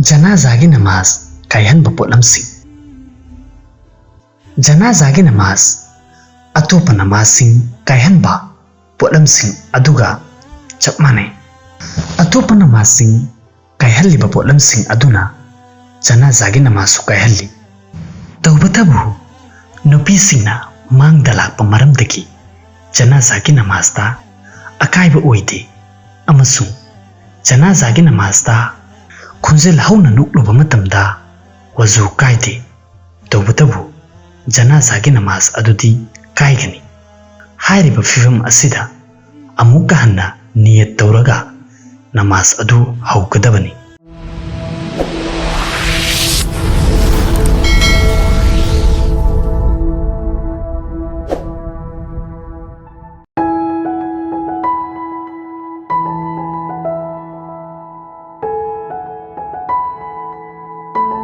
जनाजागी नमाज कायहन बपोलमसिंग जनाजागी नमाज अतोप नमाजसिंग कायहन बा पोलमसिंग अदुगा चप माने अतोप नमाजसिंग कायहल्ली बपोलमसिंग अदुना जनाजागी नमाज कायहल्ली तौबतबु नुपीसिंगना मांगदा लाकपा मरमदगी जनाजागी नमाजदा अकायबा ओइदे अमसुंग जनाजागी नमाजदा खुंजेल हौना नुकलुबा मतमदा वजू कायदे तौबतबु जनाजागी नमाज अदुदी कायगनी हायरिबा फिवम असिदा अमुका हन्ना नियत तौरगा नमाज अदु हौगदबनी।